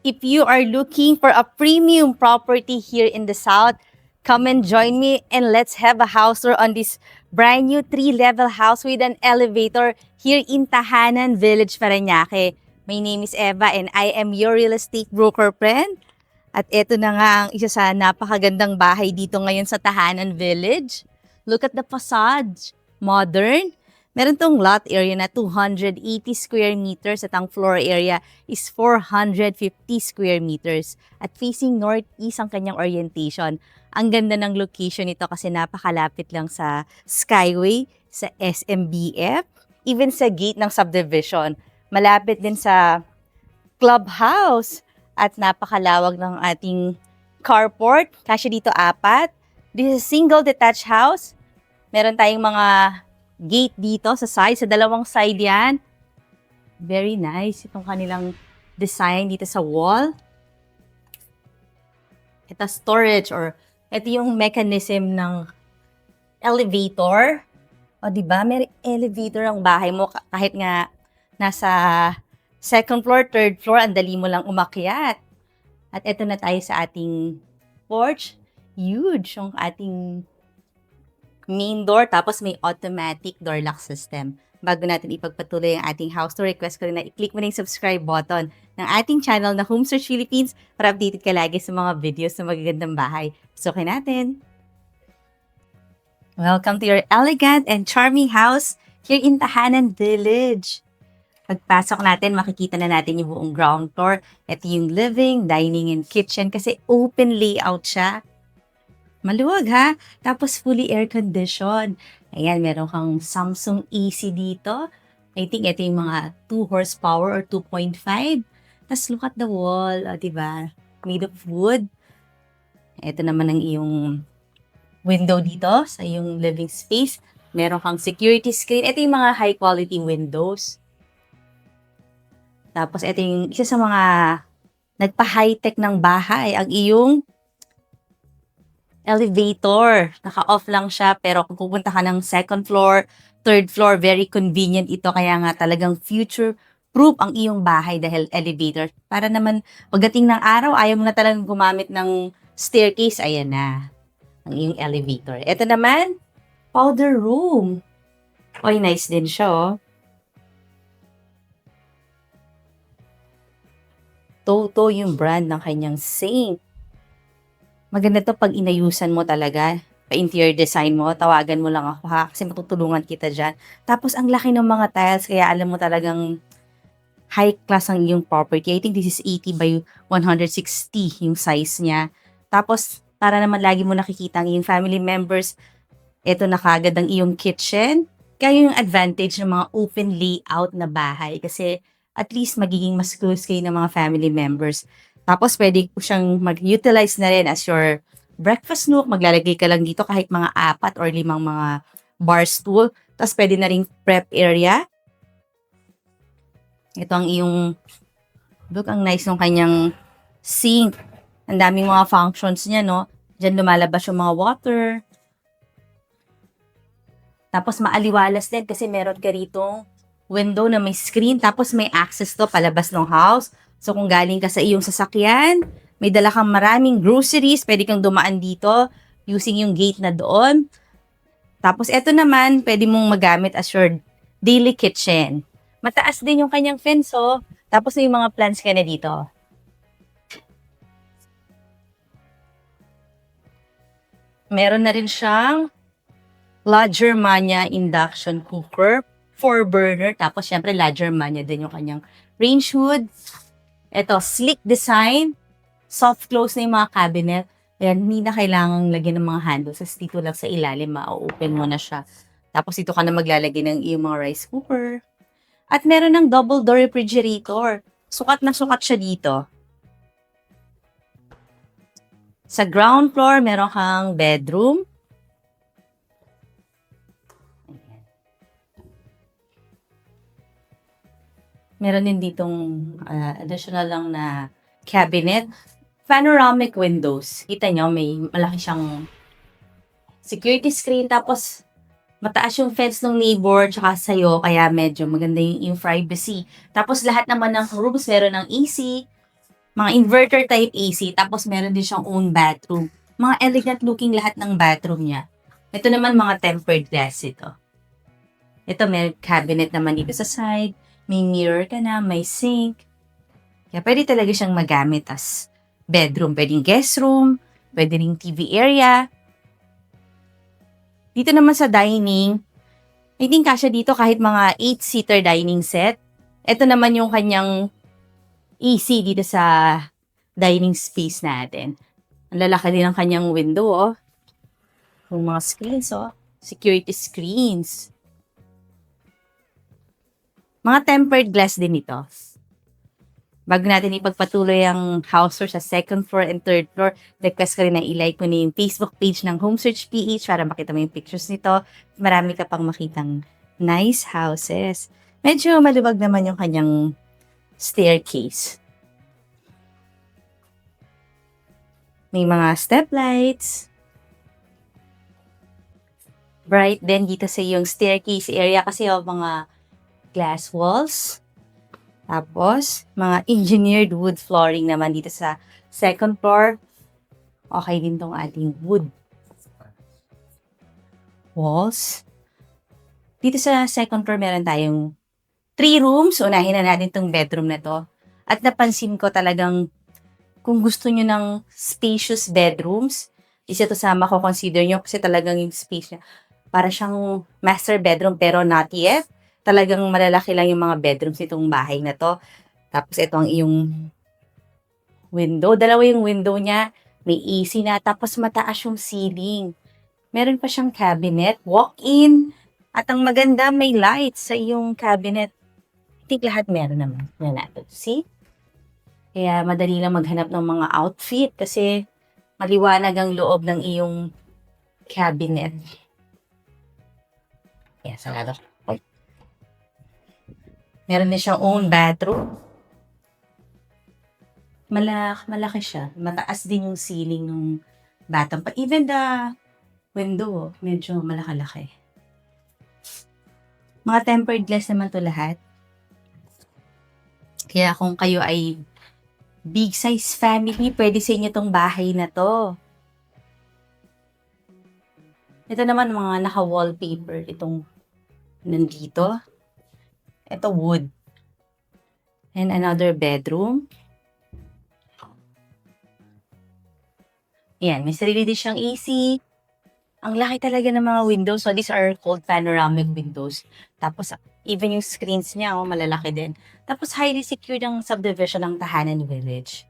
If you are looking for a premium property here in the South, come and join me and let's have a house tour on this brand new 3-level house with an elevator here in Tahanan Village, Parañaque. My name is Eva and I am your real estate broker friend. At ito na nga ang isa sa napakagandang bahay dito ngayon sa Tahanan Village. Look at the facade. Modern. Meron tong lot area na 280 square meters at ang floor area is 450 square meters. At facing northeast ang kanyang orientation. Ang ganda ng location nito kasi napakalapit lang sa Skyway, sa SMBF, even sa gate ng subdivision. Malapit din sa clubhouse at napakalawag ng ating carport. Kasi dito 4. This is single detached house. Meron tayong mga gate dito sa side, sa dalawang side yan. Very nice itong kanilang design dito sa wall. Ito storage or ito yung mechanism ng elevator. O diba, may elevator ang bahay mo kahit nga nasa second floor, third floor, ang dali mo lang umakyat. At ito na tayo sa ating porch. Huge yung ating main door, tapos may automatic door lock system. Bago natin ipagpatuloy ang ating house tour, request ko rin na i-click mo na yung subscribe button ng ating channel na Home Search Philippines para updated ka lagi sa mga videos na magagandang bahay. Sukin natin! Welcome to your elegant and charming house here in Tahanan Village. Pagpasok natin, makikita na natin yung buong ground floor. Ito yung living, dining, and kitchen kasi open layout siya. Maluwag ha. Tapos fully air condition. Ayan, meron kang Samsung AC dito. I think ito yung mga 2 horsepower or 2.5. Tapos look at the wall. O, diba? Made of wood. Ito naman ang iyong window dito sa iyong living space. Meron kang security screen. Ito yung mga high quality windows. Tapos ito yung isa sa mga nagpa-high-tech ng bahay. Ang iyong elevator. Naka-off lang siya, pero kung pupunta ka ng second floor, third floor, very convenient ito. Kaya nga talagang future-proof ang iyong bahay dahil elevator. Para naman pagdating ng araw, ayaw mo na talagang gumamit ng staircase. Ayan na, ang iyong elevator. Ito naman, powder room. Oy, nice din siya, oh. Toto yung brand ng kanyang sink. Maganda to pag inayusan mo talaga. Pa-interior design mo, tawagan mo lang ako ha, kasi matutulungan kita dyan. Tapos ang laki ng mga tiles, kaya alam mo talagang high class ang iyong property. I think this is 80 by 160 yung size niya. Tapos, para naman lagi mo nakikita ang iyong family members, ito na kagad ang iyong kitchen. Kaya yung advantage ng mga open layout na bahay kasi at least magiging mas close kayo ng mga family members. Tapos, pwede ko siyang mag-utilize na rin as your breakfast nook. Maglalagay ka lang dito kahit mga 4 or 5 mga bar stool. Tapos, pwede na rin prep area. Ito ang iyong, look, ang nice ng kanyang sink. Ang daming mga functions niya, no? Diyan lumalabas yung mga water. Tapos, maaliwalas din kasi meron ka rito window na may screen. Tapos, may access to palabas ng house. So, kung galing ka sa iyong sasakyan, may dala kang maraming groceries, pwede kang dumaan dito using yung gate na doon. Tapos, eto naman, pwede mong magamit as your daily kitchen. Mataas din yung kanyang fence, oh. Tapos, may mga plants ka na dito. Meron na rin siyang La Germania induction cooker, 4-burner. Tapos, syempre, La Germania din yung kanyang range hood. Ito, sleek design. Soft close na yung mga cabinet. Ayan, hindi na kailangang lagyan ng mga handles. Kasi dito lang sa ilalim, ma-open mo na siya. Tapos dito ka na maglalagay ng iyong mga rice cooker. At meron ng double door refrigerator. Sukat na sukat siya dito. Sa ground floor, meron kang bedroom. Meron din ditong additional lang na cabinet. Panoramic windows. Kita nyo, may malaki siyang security screen. Tapos, mataas yung fence ng neighbor tsaka sa'yo. Kaya medyo maganda yung privacy. Tapos, lahat naman ng rooms meron ng AC. Mga inverter type AC, tapos meron din siyang own bathroom. Mga elegant looking lahat ng bathroom niya. Ito naman mga tempered glass ito. Ito may cabinet naman dito sa side. May mirror ka na, may sink. Kaya pwede talaga siyang magamit as bedroom. Pwedeng guest room, pwede ring TV area. Dito naman sa dining, I think kasya dito kahit mga 8-seater dining set. Ito naman yung kanyang AC dito sa dining space natin. Ang lalaki din ang kanyang window, oh. Yung mga screens, oh. Security screens. Mga tempered glass din ito. Bago natin ipagpatuloy ang house tour sa second floor and third floor, request ka rin na i-like mo na yung Facebook page ng Home Search PH para makita mo yung pictures nito. Marami ka pang makitang nice houses. Medyo maluwag naman yung kanyang staircase. May mga step lights. Bright din dito sa yung staircase area kasi yung mga glass walls. Tapos, mga engineered wood flooring naman dito sa second floor. Okay din tong ating wood walls. Dito sa second floor, meron tayong 3 rooms. Unahin na natin tong bedroom na to. At napansin ko talagang kung gusto nyo ng spacious bedrooms, isa to sa mako-consider nyo kasi talagang yung space niya. Para siyang master bedroom pero not yet. Talagang malalaki lang yung mga bedrooms nitong bahay na to. Tapos ito ang iyong window. Dalawa yung window niya. May AC na. Tapos mataas yung ceiling. Meron pa siyang cabinet. Walk-in. At ang maganda, may lights sa iyong cabinet. I think lahat meron naman. Yan natin. See? Kaya madali lang maghanap ng mga outfit kasi maliwanag ang loob ng iyong cabinet. Yan, sarado. Meron din siyang own bathroom. Malaki siya. Mataas din yung ceiling ng bathroom. But even the window, medyo malaki-laki. Mga tempered glass naman to lahat. Kaya kung kayo ay big size family, pwede sa inyo tong bahay na to. Ito naman mga naka-wallpaper. Itong nandito. Ito wood. And another bedroom. Yan, may sarili din siyang AC. Ang laki talaga ng mga windows. So, these are called panoramic windows. Tapos, even yung screens niya, oh, malalaki din. Tapos, highly secured ang subdivision ng Tahanan Village.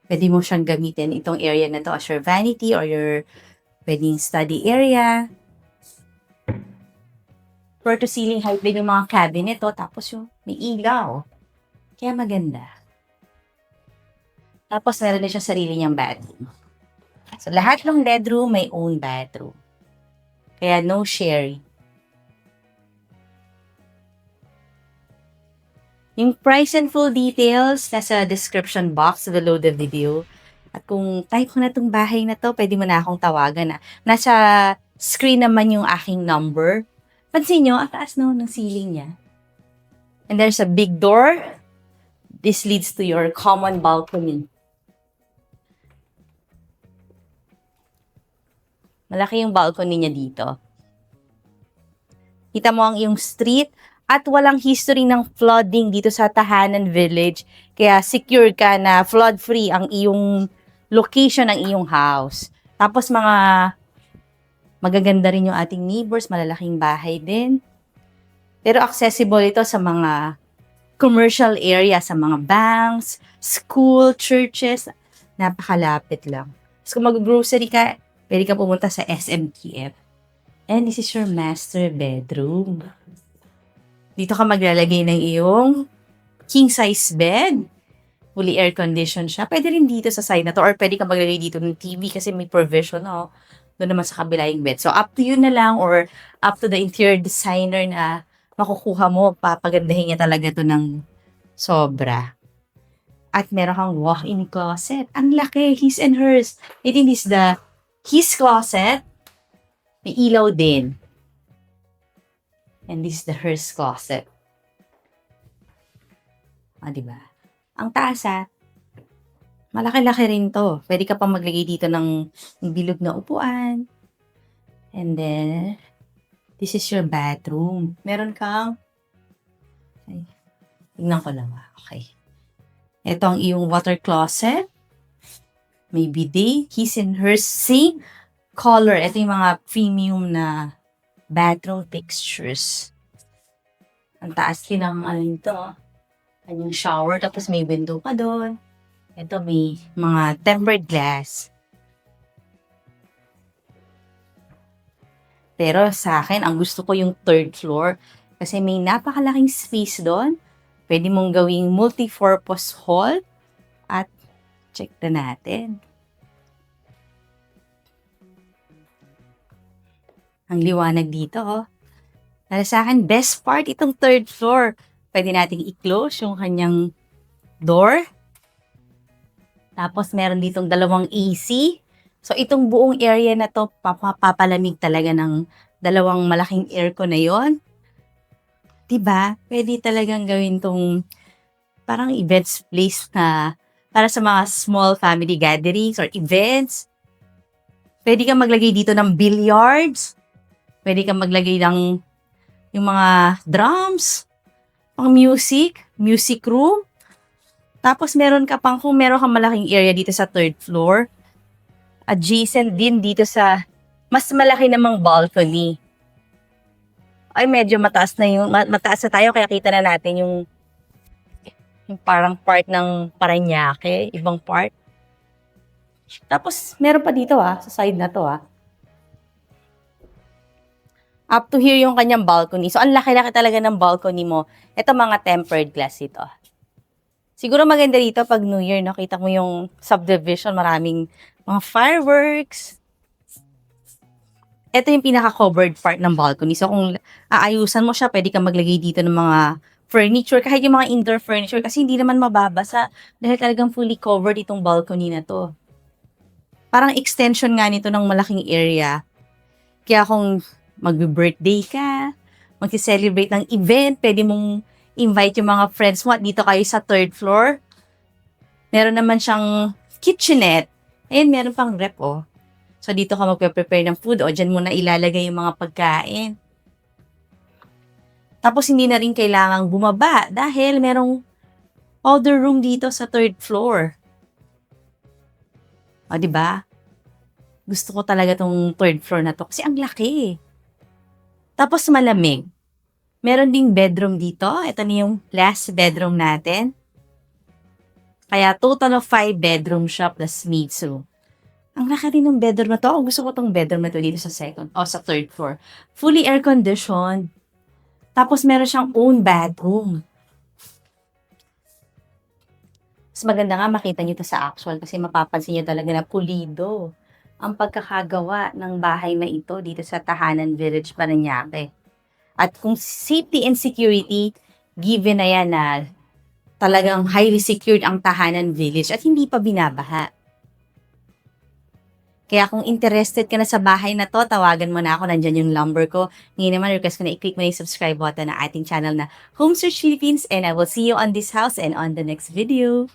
Pwede mo siyang gamitin itong area na to as your vanity or your pwedeng study area. Floor to ceiling height din yung mga cabinet, oh. Tapos, yung may ilaw. Kaya maganda. Tapos, meron din siya sarili niyang bathroom. So, lahat ng bedroom may own bathroom. Kaya no sharing. Yung price and full details nasa description box below the video. At kung type ko na itong bahay na to, pwede mo na akong tawagan. Nasa screen naman yung aking number. Pansin nyo, ang taas no, ng ceiling niya. And there's a big door. This leads to your common balcony. Malaki yung balcony niya dito. Kita mo ang iyong street at walang history ng flooding dito sa Tahanan Village. Kaya secure ka na flood-free ang iyong location ng iyong house. Tapos magaganda rin yung ating neighbors, malalaking bahay din. Pero accessible ito sa mga commercial area, sa mga banks, school, churches. Napakalapit lang. So kung mag-grocery ka, pwede ka pumunta sa SMTF. And this is your master bedroom. Dito ka maglalagay ng iyong king-size bed. Fully air-conditioned siya. Pwede rin dito sa side na to. Or pwede ka maglagay dito ng TV kasi may provision, oh. Doon naman sa kabila yung bed. So, up to you na lang or up to the interior designer na makukuha mo. Papagandahin niya talaga to ng sobra. At meron kang walk-in closet. Ang laki. His and hers. I think this is his closet. May ilaw din. And this is the hers closet. Ah, diba? Ang taas, ha? Malaki-laki rin 'to. Puwede ka pang maglagay dito ng bilog na upuan. And then, this is your bathroom. Meron kang ay, tignan ko lang, okey. Ito ang iyong water closet. May bidet, his and hers, same color. Ito yung mga premium na bathroom fixtures. Ang taas din ng ano nito, kanyang shower, tapos may window pa do'n. Ito may mga tempered glass. Pero sa akin, ang gusto ko yung 3rd floor kasi may napakalaking space do'n. Puwede mong gawing multi-purpose hall at check na natin. Ang liwanag dito, oh. Para sa akin, best part itong 3rd floor. Puwede nating i-close yung kanyang door. Tapos meron ditong 2 AC. So itong buong area na 'to papalamig talaga ng 2 malaking aircon na 'yon. 'Di ba? Puwede talagang gawin 'tong parang events place na para sa mga small family gatherings or events. Puwede kang maglagay dito ng billiards. Puwede kang maglagay ng yung mga drums, pang music room. Tapos meron ka pang kung meron kang malaking area dito sa 3rd floor, adjacent din dito sa mas malaki namang balcony. Ay medyo mataas na yung mataas na tayo kaya kita na natin yung parang part ng Parañaque, ibang part. Tapos meron pa dito sa side na 'to Up to here yung kanyang balcony. So ang laki-laki talaga ng balcony mo. Ito mga tempered glass ito. Siguro maganda dito pag New Year, no? Kita mo yung subdivision, maraming mga fireworks. Ito yung pinaka-covered part ng balcony. So kung aayusan mo siya, pwede kang maglagay dito ng mga furniture, kahit yung mga indoor furniture, kasi hindi naman mababasa dahil talagang fully covered itong balcony na to. Parang extension nga nito ng malaking area. Kaya kung magbe-birthday ka, magsi-celebrate ng event, pwede mong invite yung mga friends mo at dito kayo sa 3rd floor. Meron naman siyang kitchenette. Ayun, meron pang rep, So, dito ka magpe-prepare ng food dyan mo na ilalagay yung mga pagkain. Tapos, hindi na rin kailangang bumaba dahil merong powder room dito sa 3rd floor. O, diba? Gusto ko talaga tong 3rd floor na to kasi ang laki. Tapos malamig. Meron ding bedroom dito. Ito na yung last bedroom natin. Kaya total of 5 bedroom siya plus maid. So, ang laki rin ng bedroom na to. Gusto ko tong bedroom na to dito sa sa 3rd floor. Fully air-conditioned. Tapos meron siyang own bathroom. Mas maganda nga makita nyo to sa actual kasi mapapansin nyo talaga na pulido ang pagkakagawa ng bahay na ito dito sa Tahanan Village, Parañaque. At kung safety and security, given na yan na talagang highly secured ang Tahanan Village at hindi pa binabaha. Kaya kung interested ka na sa bahay na to, tawagan mo na ako, nandyan yung number ko. Ngayon naman, request ko na i-click mo na yung subscribe button na ating channel na Home Search Philippines, and I will see you on this house and on the next video.